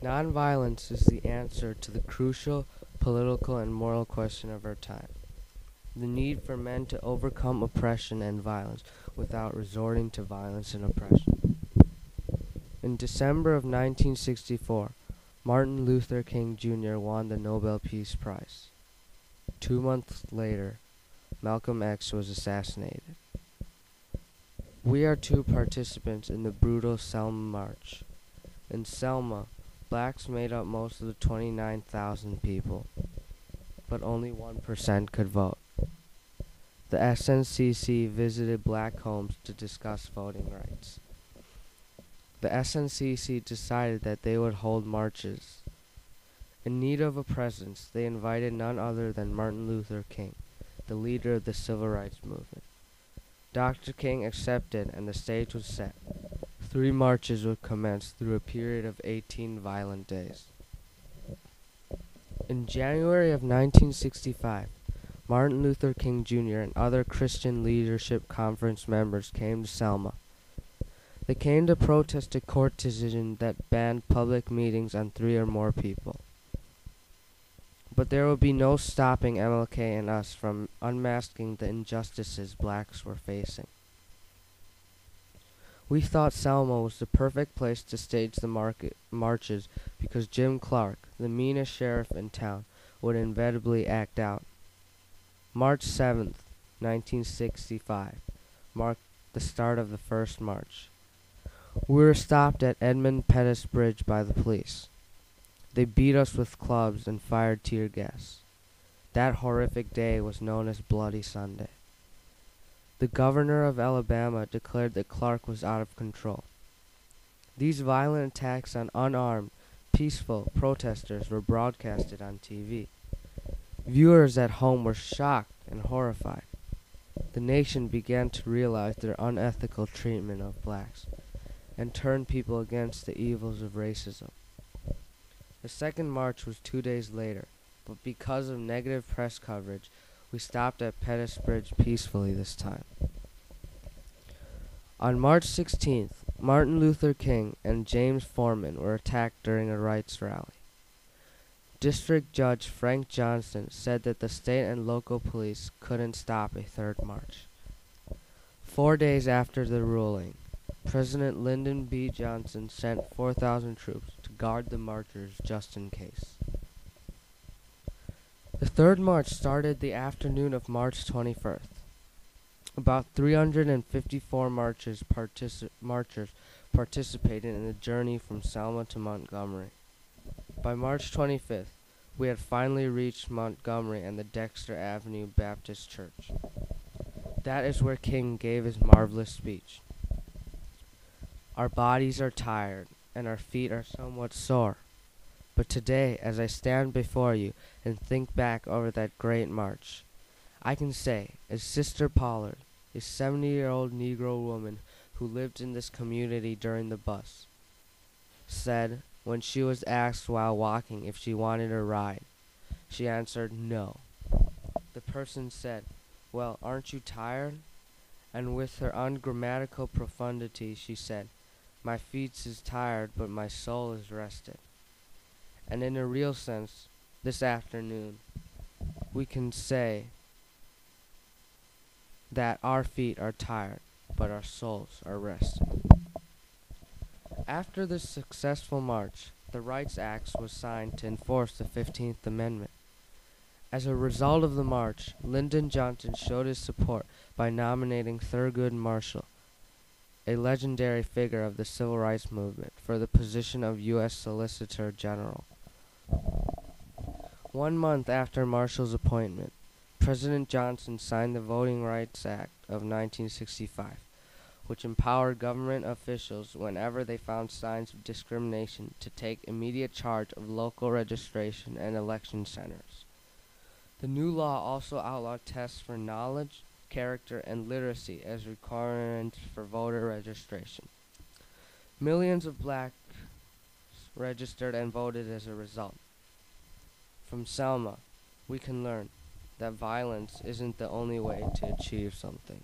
Nonviolence is the answer to the crucial political and moral question of our time. The need for men to overcome oppression and violence without resorting to violence and oppression. In December of 1964, Martin Luther King Jr. won the Nobel Peace Prize. 2 months later, Malcolm X was assassinated. We are two participants in the brutal Selma March. In Selma, blacks made up most of the 29,000 people, but only 1% could vote. The SNCC visited black homes to discuss voting rights. The SNCC decided that they would hold marches. In need of a presence, they invited none other than Martin Luther King, the leader of the civil rights movement. Dr. King accepted and the stage was set. 3 marches would commence through a period of 18 violent days. In January of 1965, Martin Luther King Jr. and other Christian Leadership Conference members came to Selma. They came to protest a court decision that banned public meetings on 3 or more people. But there would be no stopping MLK and us from unmasking the injustices blacks were facing. We thought Selma was the perfect place to stage the marches because Jim Clark, the meanest sheriff in town, would inevitably act out. March 7th, 1965, marked the start of the first march. We were stopped at Edmund Pettus Bridge by the police. They beat us with clubs and fired tear gas. That horrific day was known as Bloody Sunday. The governor of Alabama declared that Clark was out of control. These violent attacks on unarmed, peaceful protesters were broadcasted on TV. Viewers at home were shocked and horrified. The nation began to realize their unethical treatment of blacks and turn people against the evils of racism. The second march was 2 days later, but because of negative press coverage, we stopped at Pettus Bridge peacefully this time. On March 16th, Martin Luther King and James Foreman were attacked during a rights rally. District Judge Frank Johnson said that the state and local police couldn't stop a third march. 4 days after the ruling, President Lyndon B. Johnson sent 4,000 troops to guard the marchers just in case. The third march started the afternoon of March 21st. About 354 marchers participated in the journey from Selma to Montgomery. By March 25th, we had finally reached Montgomery and the Dexter Avenue Baptist Church. That is where King gave his marvelous speech. Our bodies are tired, and our feet are somewhat sore. But today, as I stand before you and think back over that great march, I can say, as Sister Pollard, a 70-year-old Negro woman who lived in this community during the bus, said when she was asked while walking if she wanted a ride, she answered no. The person said, "Well, aren't you tired?" And with her ungrammatical profundity, she said, "My feet is tired, but my soul is rested." And in a real sense, this afternoon, we can say that our feet are tired, but our souls are rested. After this successful march, the Rights Act was signed to enforce the 15th Amendment. As a result of the march, Lyndon Johnson showed his support by nominating Thurgood Marshall, a legendary figure of the civil rights movement, for the position of U.S. Solicitor General. 1 month after Marshall's appointment, President Johnson signed the Voting Rights Act of 1965, which empowered government officials whenever they found signs of discrimination to take immediate charge of local registration and election centers. The new law also outlawed tests for knowledge, character, and literacy as requirements for voter registration. Millions of blacks registered and voted as a result. From Selma, we can learn that violence isn't the only way to achieve something.